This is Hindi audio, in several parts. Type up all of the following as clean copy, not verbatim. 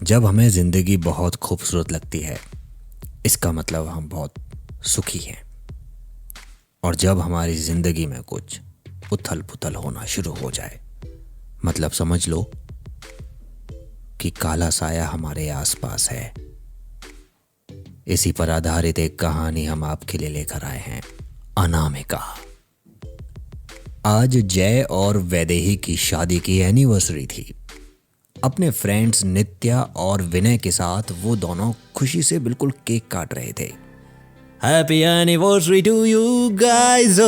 जब हमें ज़िंदगी बहुत खूबसूरत लगती है, इसका मतलब हम बहुत सुखी हैं। और जब हमारी ज़िंदगी में कुछ उथल पुथल होना शुरू हो जाए, मतलब समझ लो कि काला साया हमारे आसपास है। इसी पर आधारित एक कहानी हम आपके लिए लेकर आए हैं, अनामिका। आज जय और वैदेही की शादी की एनिवर्सरी थी। अपने फ्रेंड्स नित्या और विनय के साथ वो दोनों खुशी से बिल्कुल केक काट रहे थे। Happy anniversary to you guys.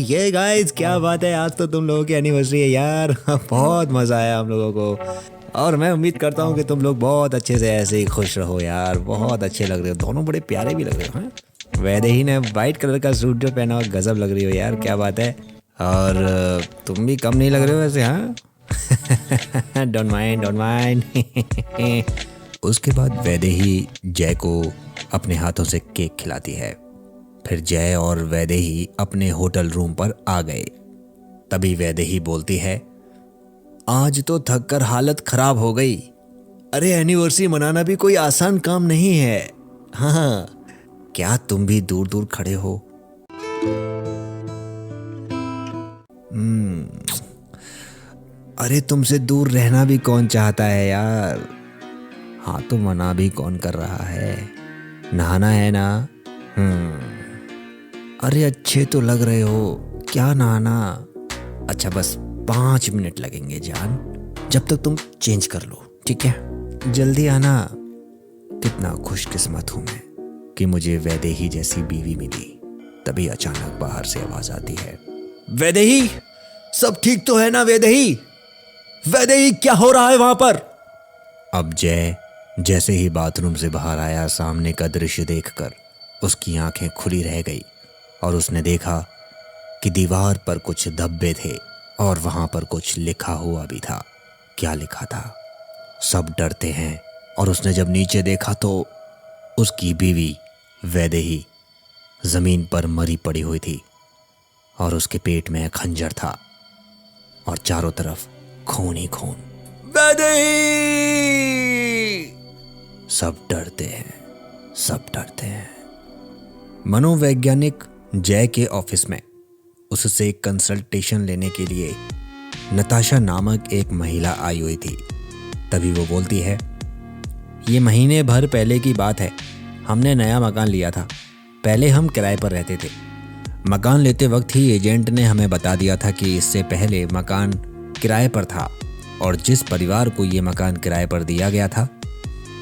ये गाइस क्या बात है, आज तो तुम लोगों की एनिवर्सरी है यार। बहुत मजा आया हम लोगों को और मैं उम्मीद करता हूँ कि तुम लोग बहुत अच्छे से ऐसे ही खुश रहो यार। बहुत अच्छे लग रहे हो, दोनों बड़े प्यारे भी लग रहे हो। हाँ, वैदेही ने वाइट कलर का सूट जो पहना हुआ गजब लग रही हो यार, क्या बात है। और तुम भी कम नहीं लग रहे हो वैसे। हाँ डोंट माइंड डोंट माइंड। उसके बाद वैदेही जय को अपने हाथों से केक खिलाती है। फिर जय और वैदेही अपने होटल रूम पर आ गए। तभी वैदेही बोलती है, आज तो थक कर हालत खराब हो गई। अरे एनिवर्सरी मनाना भी कोई आसान काम नहीं है। हाँ, क्या तुम भी दूर दूर खड़े हो? अरे तुमसे दूर रहना भी कौन चाहता है यार। हाँ तो मना भी कौन कर रहा है, नहाना है ना। अरे अच्छे तो लग रहे हो, क्या नहाना। अच्छा बस 5 मिनट लगेंगे जान, जब तक तुम चेंज कर लो, ठीक है? जल्दी आना। कितना खुशकिस्मत हूं मैं कि मुझे वैदेही जैसी बीवी मिली। तभी अचानक बाहर से आवाज आती है, वैदेही सब ठीक तो है ना? वैदेही, वैदेही क्या हो रहा है वहां पर? अब जय जैसे ही बाथरूम से बाहर आया, सामने का दृश्य देखकर उसकी आंखें खुली रह गई और उसने देखा कि दीवार पर कुछ धब्बे थे और वहां पर कुछ लिखा हुआ भी था। क्या लिखा था? सब डरते हैं। और उसने जब नीचे देखा तो उसकी बीवी वैदेही जमीन पर मरी पड़ी हुई थी और उसके पेट में खंजर था और चारों तरफ खून ही खून। वैदेही! सब डरते हैं, सब डरते हैं। मनोवैज्ञानिक जय के ऑफिस में उससे कंसल्टेशन लेने के लिए नताशा नामक एक महिला आई हुई थी। तभी वो बोलती है, ये महीने भर पहले की बात है, हमने नया मकान लिया था। पहले हम किराए पर रहते थे। मकान लेते वक्त ही एजेंट ने हमें बता दिया था कि इससे पहले मकान किराए पर था और जिस परिवार को ये मकान किराए पर दिया गया था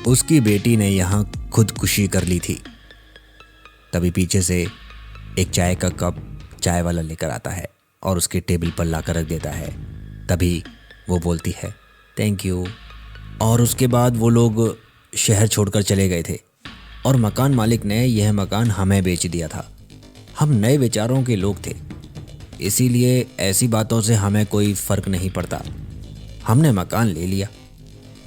उसकी बेटी ने यहाँ खुदकुशी कर ली थी। तभी पीछे से एक चाय का कप चाय वाला लेकर आता है और उसके टेबल पर लाकर रख देता है। तभी वो बोलती है, थैंक यू। और उसके बाद वो लोग शहर छोड़कर चले गए थे और मकान मालिक ने यह मकान हमें बेच दिया था। हम नए विचारों के लोग थे, इसीलिए ऐसी बातों से हमें कोई फ़र्क नहीं पड़ता। हमने मकान ले लिया।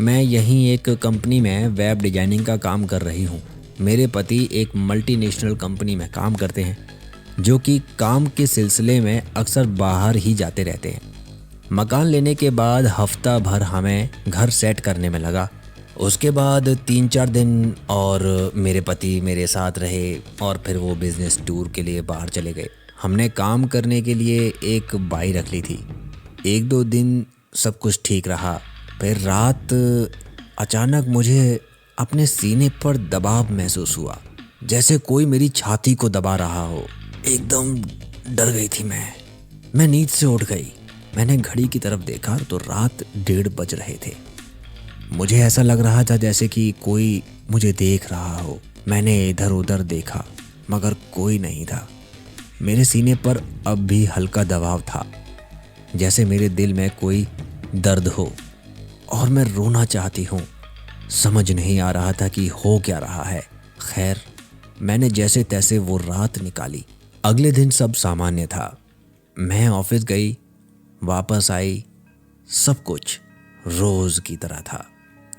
मैं यहीं एक कंपनी में वेब डिजाइनिंग का काम कर रही हूँ। मेरे पति एक मल्टीनेशनल कंपनी में काम करते हैं जो कि काम के सिलसिले में अक्सर बाहर ही जाते रहते हैं। मकान लेने के बाद हफ्ता भर हमें घर सेट करने में लगा। उसके बाद 3-4 दिन और मेरे पति मेरे साथ रहे और फिर वो बिजनेस टूर के लिए बाहर चले गए। हमने काम करने के लिए एक बाई रख ली थी। 1-2 दिन सब कुछ ठीक रहा। फिर रात अचानक मुझे अपने सीने पर दबाव महसूस हुआ, जैसे कोई मेरी छाती को दबा रहा हो। एकदम डर गई थी मैं नींद से उठ गई। मैंने घड़ी की तरफ देखा तो रात 1:30 बज रहे थे। मुझे ऐसा लग रहा था जैसे कि कोई मुझे देख रहा हो। मैंने इधर उधर देखा मगर कोई नहीं था। मेरे सीने पर अब भी हल्का दबाव था, जैसे मेरे दिल में कोई दर्द हो और मैं रोना चाहती हूँ। समझ नहीं आ रहा था कि हो क्या रहा है। खैर, मैंने जैसे तैसे वो रात निकाली। अगले दिन सब सामान्य था। मैं ऑफिस गई, वापस आई, सब कुछ रोज की तरह था।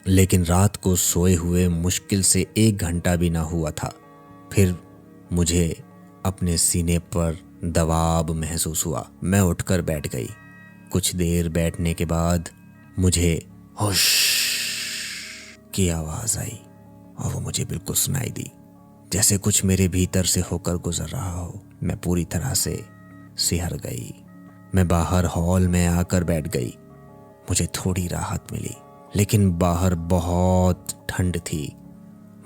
लेकिन रात को सोए हुए मुश्किल से 1 घंटा भी ना हुआ था। फिर मुझे अपने सीने पर दबाव महसूस हुआ। मैं उठकर बैठ गई। कुछ देर बैठने के बाद मुझे होश की आवाज़ आई और वो मुझे बिल्कुल सुनाई दी, जैसे कुछ मेरे भीतर से होकर गुजर रहा हो। मैं पूरी तरह से सिहर गई। मैं बाहर हॉल में आकर बैठ गई। मुझे थोड़ी राहत मिली, लेकिन बाहर बहुत ठंड थी।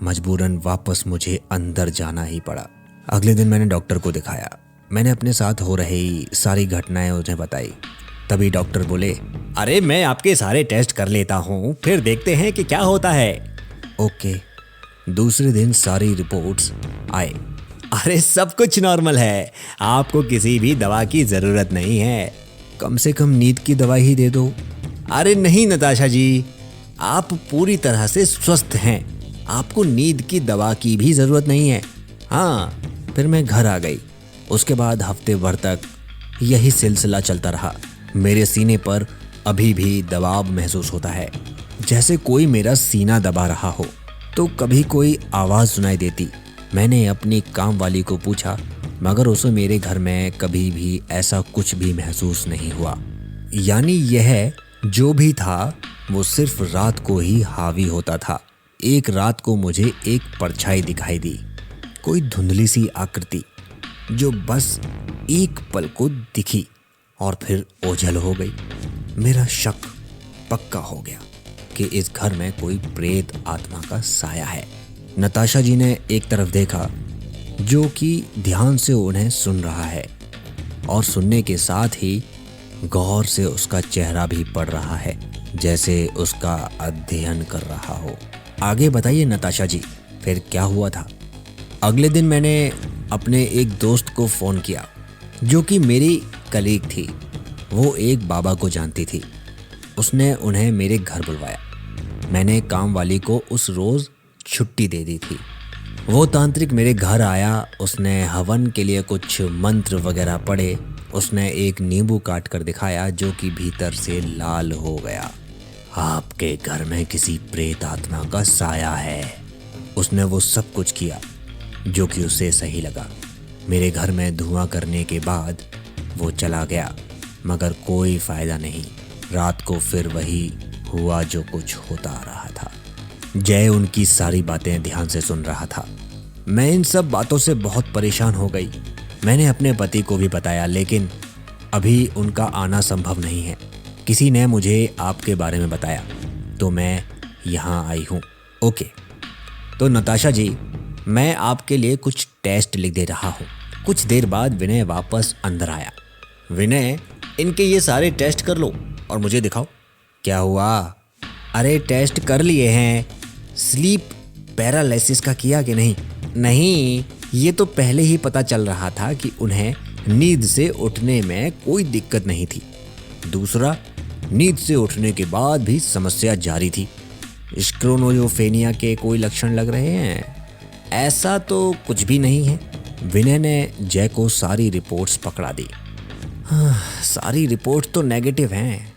मजबूरन वापस मुझे अंदर जाना ही पड़ा। अगले दिन मैंने डॉक्टर को दिखाया। मैंने अपने साथ हो रही सारी घटनाएं उन्हें बताई। तभी डॉक्टर बोले, अरे मैं आपके सारे टेस्ट कर लेता हूँ, फिर देखते हैं कि क्या होता है। ओके। दूसरे दिन सारी रिपोर्ट्स आए। अरे सब कुछ नॉर्मल है, आपको किसी भी दवा की ज़रूरत नहीं है। कम से कम नींद की दवा ही दे दो। अरे नहीं नताशा जी, आप पूरी तरह से स्वस्थ हैं, आपको नींद की दवा की भी ज़रूरत नहीं है। हाँ, फिर मैं घर आ गई। उसके बाद हफ्ते भर तक यही सिलसिला चलता रहा। मेरे सीने पर अभी भी दबाव महसूस होता है, जैसे कोई मेरा सीना दबा रहा हो। तो कभी कोई आवाज़ सुनाई देती। मैंने अपनी काम वाली को पूछा, मगर उसे मेरे घर में कभी भी ऐसा कुछ भी महसूस नहीं हुआ। यानी यह जो भी था वो सिर्फ रात को ही हावी होता था। एक रात को मुझे एक परछाई दिखाई दी, कोई धुंधली सी आकृति जो बस एक पल को दिखी और फिर ओझल हो गई। मेरा शक पक्का हो गया कि इस घर में कोई प्रेत आत्मा का साया है। नताशा जी ने एक तरफ देखा, जो कि ध्यान से उन्हें सुन रहा है, और सुनने के साथ ही गौर से उसका चेहरा भी पढ़ रहा है, जैसे उसका अध्ययन कर रहा हो। आगे बताइए नताशा जी, फिर क्या हुआ था? अगले दिन मैंने अपने एक दोस्त को फ़ोन किया, जो कि मेरी कलीग थी। वो एक बाबा को जानती थी। उसने उन्हें मेरे घर बुलवाया। मैंने काम वाली को उस रोज़ छुट्टी दे दी थी। वो तांत्रिक मेरे घर आया। उसने हवन के लिए कुछ मंत्र वगैरह पढ़े। उसने एक नींबू काट कर दिखाया, जो कि भीतर से लाल हो गया। आपके घर में किसी प्रेत आत्मा का साया है। उसने वो सब कुछ किया जो कि उसे सही लगा। मेरे घर में धुआं करने के बाद वो चला गया, मगर कोई फायदा नहीं। रात को फिर वही हुआ जो कुछ होता आ रहा था। जय उनकी सारी बातें ध्यान से सुन रहा था। मैं इन सब बातों से बहुत परेशान हो गई। मैंने अपने पति को भी बताया, लेकिन अभी उनका आना संभव नहीं है। किसी ने मुझे आपके बारे में बताया, तो मैं यहाँ आई हूँ। ओके, तो नताशा जी, मैं आपके लिए कुछ टेस्ट लिख दे रहा हूँ। कुछ देर बाद विनय वापस अंदर आया। विनय, इनके ये सारे टेस्ट कर लो और मुझे दिखाओ। क्या हुआ? अरे टेस्ट कर लिए हैं। स्लीप पैरालिसिस का किया कि नहीं? नहीं, ये तो पहले ही पता चल रहा था कि उन्हें नींद से उठने में कोई दिक्कत नहीं थी। दूसरा, नींद से उठने के बाद भी समस्या जारी थी। स्क्रोनोजोफेनिया के कोई लक्षण लग रहे हैं? ऐसा तो कुछ भी नहीं है। विनय ने जय को सारी रिपोर्ट्स पकड़ा दी। सारी रिपोर्ट तो नेगेटिव हैं।